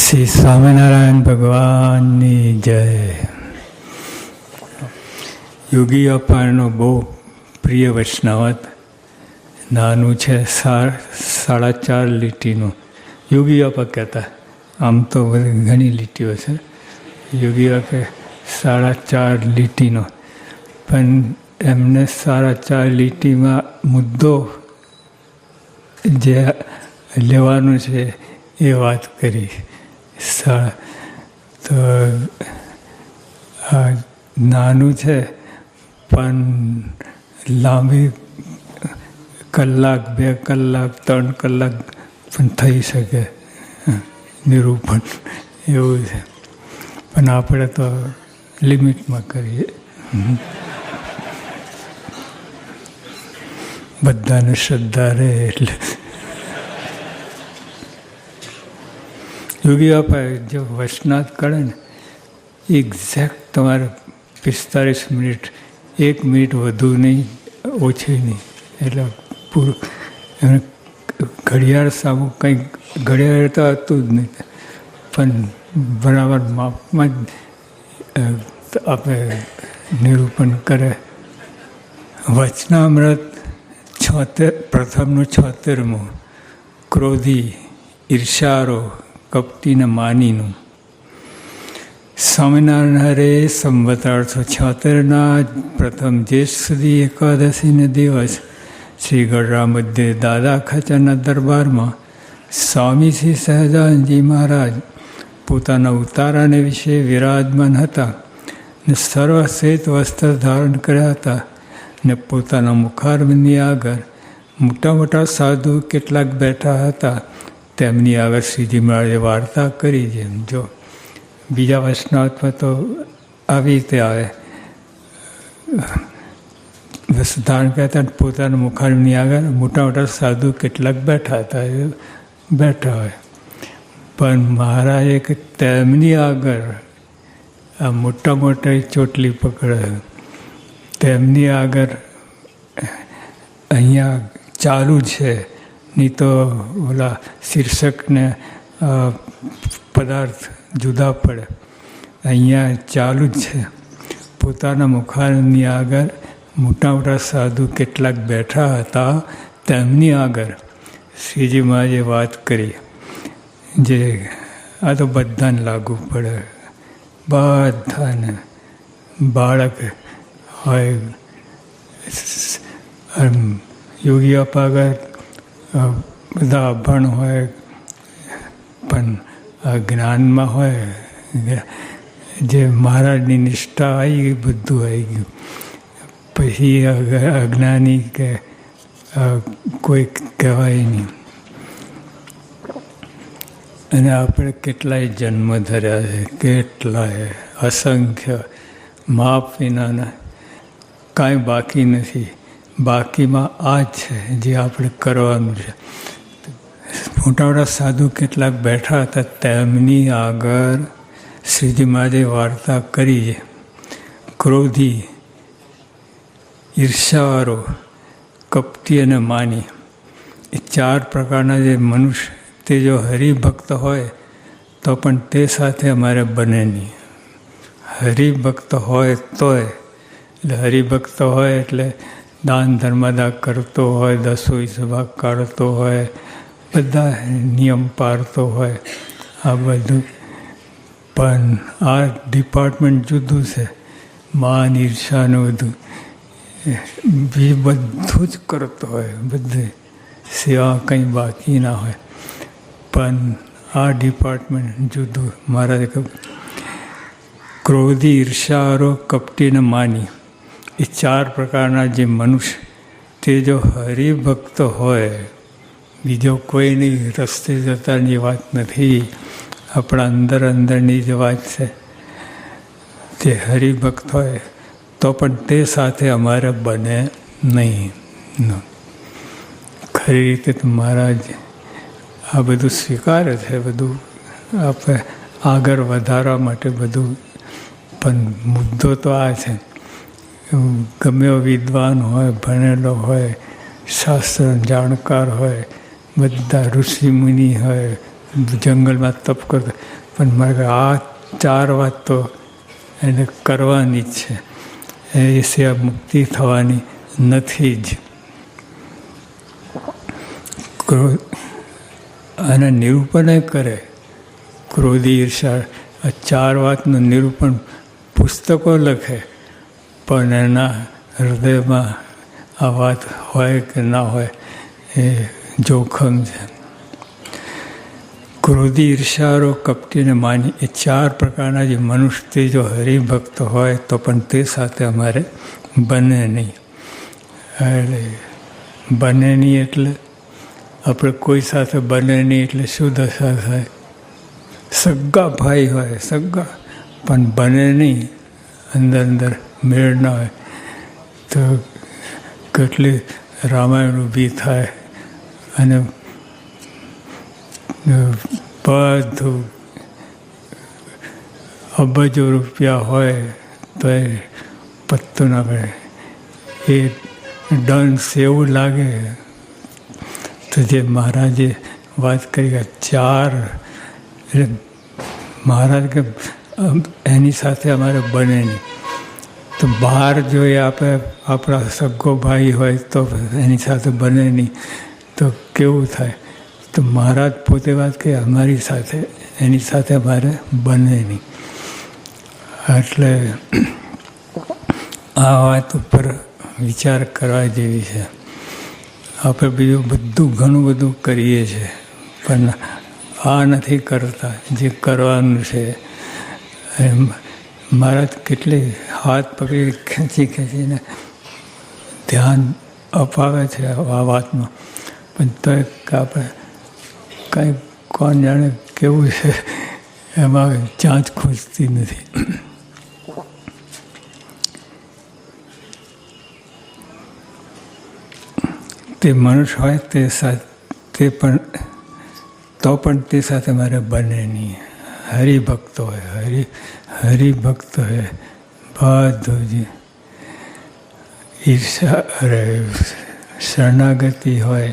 શ્રી સ્વામિનારાયણ ભગવાનની જય. યોગી અપારનો બહુ પ્રિય વૈષ્ણવત નાનું છે, 4.5 લીટીનું. યોગી અપા કહેતા, આમ તો બધી ઘણી લીટીઓ છે. યોગી આપે 4.5 લીટીનો, પણ એમને 4.5 લીટીમાં મુદ્દો જે લેવાનું છે એ વાત કરી. તો નાનું છે પણ લાંબી કલાક, 2 કલાક, 3 કલાક પણ થઈ શકે નિરૂપણ, એવું છે. પણ આપણે તો લિમિટમાં કરીએ. બધાને શ્રદ્ધા રહે એટલે. યોગી બાપા જો વચનાથ કરે ને, એક્ઝેક્ટ તમારે 45 મિનિટ, 1 મિનિટ વધુ નહીં, ઓછી નહીં, એટલે પૂરું. એને ઘડિયાળ સામું કંઈક ઘડિયાળ તો હતું જ નહીં, પણ બરાબર માપમાં જ આપણે નિરૂપણ કરે. વચનામૃત 76, પ્રથમનું 76મું, ક્રોધી, ઈર્ષારો, કપટીને માનીનું. સ્વામિનારાયણ હરે સંવત 1876 પ્રથમ જ્યેષ્ઠ સુધી એકાદશીને દિવસ શ્રી ગઢડા મધ્યે દાદા ખાચરના દરબારમાં સ્વામી શ્રી સહજાનંદજી મહારાજ પોતાના ઉતારાને વિશે વિરાજમાન હતા ને સર્વ શ્વેત વસ્ત્ર ધારણ કર્યા હતા ને પોતાના મુખારબંધની આગળ મોટા મોટા સાધુ કેટલાક બેઠા હતા. તેમની આગળ શ્રીજી મહારાજે વાર્તા કરી. જેમ જો બીજા વૈષ્ણવમાં તો આવી રીતે આવે, બસ ધારણ કરતા પોતાના મુખારની આગળ મોટા મોટા સાધુ કેટલાક બેઠા હતા, એ બેઠા હોય. પણ મહારાજે કે તેમની આગળ આ મોટા મોટા ચોટલી પકડે, તેમની આગળ અહીંયા ચાલુ છે, નહીં તો ઓલા શીર્ષકને પદાર્થ જુદા પડે. અહીંયા ચાલુ જ છે. પોતાના મુખારની આગળ મોટા મોટા સાધુ કેટલાક બેઠા હતા, તેમની આગળ શ્રીજી મહારાજે વાત કરી. જે આ તો બધાને લાગુ પડે, બધાને, બાળક હોય, યોગી આપા આગળ બધા અભણ હોય પણ જ્ઞાનમાં હોય, જે મહારાજની નિષ્ઠા આવી ગઈ, બધું આવી ગયું. પછી અજ્ઞાની કે કોઈ કહેવાય નહીં. અને આપણે કેટલાય જન્મ ધર્યા છે, કેટલાય, અસંખ્ય, માપ વિનાના, કાંઈ બાકી નથી. બાકીમાં આ જ છે જે આપણે કરવાનું છે. મોટા મોટા સાધુ કેટલાક બેઠા હતા, તેમની આગળ શ્રીજી મહારાજે વાર્તા કરી છે. ક્રોધી, ઈર્ષાવાળો, કપટી અને માની, એ 4 પ્રકારના જે મનુષ્ય, તે જો હરિભક્ત હોય તો પણ તે સાથે અમારે બને નહીં. હરિભક્ત હોય તોય, એટલે હરિભક્ત હોય એટલે દાન ધર્મદા કરતો હોય, 10 ભાગ કાઢતો હોય, બધા નિયમ પાળતો હોય, આ બધું. પણ આ ડિપાર્ટમેન્ટ જુદું છે. માન, ઈર્ષાનું બધું બધું જ કરતો હોય, બધે સેવા કંઈ બાકી ના હોય. પણ આ ડિપાર્ટમેન્ટ જુદું. મહારાજે કહ્યું, ક્રોધી, ઈર્ષારો, કપટીને માની, એ 4 પ્રકારના જે મનુષ્ય, તે જો હરિભક્ત હોય, બીજો કોઈ નહીં, રસ્તે જતાની વાત નથી, આપણા અંદરની જ વાત છે. તે હરિભક્ત હોય તો પણ તે સાથે અમારે બને નહીં. ખરી રીતે તો મહારાજ આ બધું સ્વીકારે છે, બધું આપણે આગળ વધારવા માટે બધું. પણ મુદ્દો તો આ છે, ગમે એવો વિદ્વાન હોય, ભણેલો હોય, શાસ્ત્ર જાણકાર હોય, બધા ઋષિ મુનિ હોય, જંગલમાં તપ કરતો, પણ મારે આ 4 વાત તો એને કરવાની જ છે, એ સિવાય મુક્તિ થવાની નથી જ. અને નિરૂપણ કરે, ક્રોધી, ઈર્ષા, આ 4 વાતનું નિરૂપણ પુસ્તકો લખે, પણ એના હૃદયમાં આ વાત હોય કે ના હોય એ જોખમ છે. ક્રોધી, ઈર્ષારો, કપટી ને માની, એ 4 પ્રકારના જે મનુષ્ય તે જો હરિભક્ત હોય તો પણ તે સાથે અમારે બને નહીં. એટલે બને નહીં એટલે આપણે કોઈ સાથે બને નહીં એટલે શું દશા થાય? સગા ભાઈ હોય, સગા, પણ બને નહીં, અંદર અંદર મેળ ના હોય તો કેટલી રામાયણ ઊભી થાય. અને બધું અબજો રૂપિયા હોય તો એ પત્તું ના પડે. એ ડન્સ એવું લાગે. તો જે મહારાજે વાત કરી કે 4, એટલે મહારાજ કે એની સાથે અમારે બને નહીં. તો બહાર જોઈએ આપણે, આપણા સગો ભાઈ હોય તો એની સાથે બને નહીં તો કેવું થાય? તો મહારાજ પોતે વાત કે અમારી સાથે, એની સાથે અમારે બને નહીં. એટલે આ વાત ઉપર વિચાર કરવા જેવી છે. આપણે બીજું બધું ઘણું બધું કરીએ છીએ, પણ આ નથી કરતા જે કરવાનું છે. મહારાજ કેટલી હાથ પકડી ખેંચી ખેંચીને ધ્યાન અપાવે છે આ વાતમાં, પણ તો આપણે કંઈ કોણ જાણે કેવું છે એમાં ચાંચ ખૂંચતી નથી. તે મનુષ્ય હોય તે સાથે પણ તો પણ તે સાથે મારે બને નહીં. હરિભક્ત હોય, હરિભક્ત હોય, બધું જ ઈર્ષા શરણાગતિ હોય,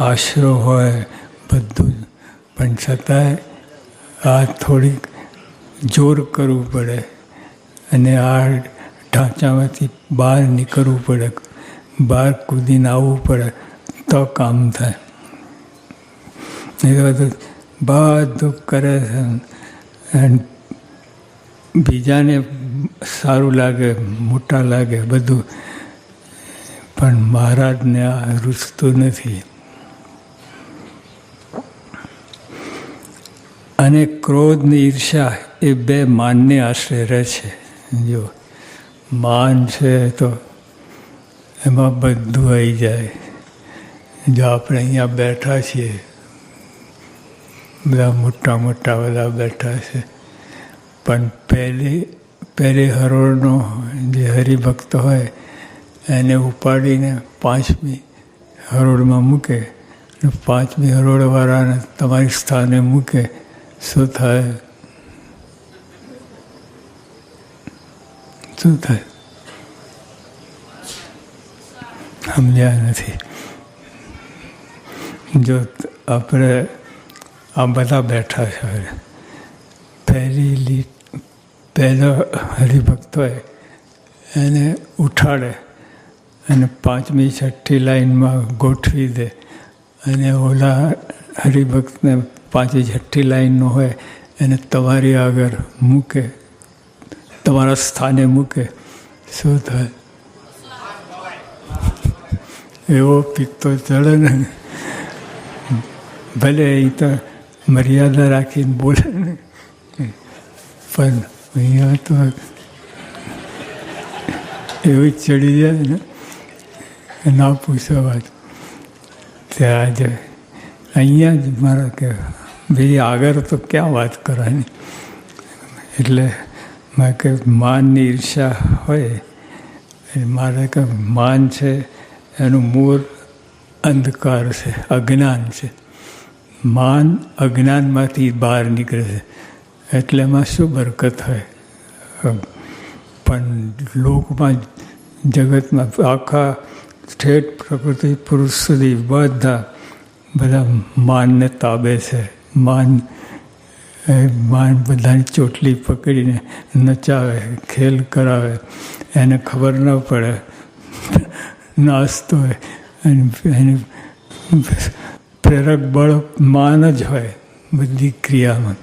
આશરો હોય, બધું જ. પણ છતાંય આ થોડીક જોર કરવું પડે અને આ ઢાંચામાંથી બહાર નીકળવું પડે, બહાર કૂદીને આવવું પડે તો કામ થાય. એ બધું કરે છે અને બીજાને સારું લાગે, મોટા લાગે બધું, પણ મહારાજને આ રૂચતું નથી. અને ક્રોધ ને ઈર્ષા એ 2 માનને આશ્રય રહે છે. જો માન છે તો એમાં બધું આવી જાય. જો આપણે અહીંયા બેઠા છીએ, બધા મોટા મોટા બધા બેઠા છે, પણ પહેલી હરોળનો જે હરિભક્ત હોય એને ઉપાડીને 5મી હરોળમાં મૂકે, અને 5મી હરોળવાળાને તમારી સ્થાને મૂકે, શું થાય? શું થાય? સમજ્યા નથી. જો આપણે આ બધા બેઠા છે, પહેલો હરિભક્ત હોય એને ઉઠાડે અને 5મી 6ઠી લાઈનમાં ગોઠવી દે, અને ઓલા હરિભક્તને 5મી 6ઠી લાઈનનો હોય એને તમારી આગળ મૂકે, તમારા સ્થાને મૂકે, શું થાય? એવો પિત્તો ચડે ને. ભલે એ તો મર્યાદા રાખીને બોલે ને, પણ અહીંયા તો એવું ચડી જાય ને, ના પૂછો વાત. ત્યાં જ અહીંયા જ મારા કે ભાઈ આગળ તો ક્યાં વાત કરવાની. એટલે મારે કે માનની ઈર્ષા હોય, મારે કે માન છે એનું મૂળ અંધકાર છે, અજ્ઞાન છે. માન અજ્ઞાનમાંથી બહાર નીકળે છે, એટલે એમાં શું બરકત હોય? પણ લોકમાં, જગતમાં, આખા ઠેઠ પ્રકૃતિ પુરુષ સુધી બધા માનને તાબે છે. માન માન બધાની ચોટલી પકડીને નચાવે, ખેલ કરાવે, એને ખબર ન પડે નાચતો હોય. એને પ્રેરક બળ માન જ હોય બધી ક્રિયામાં.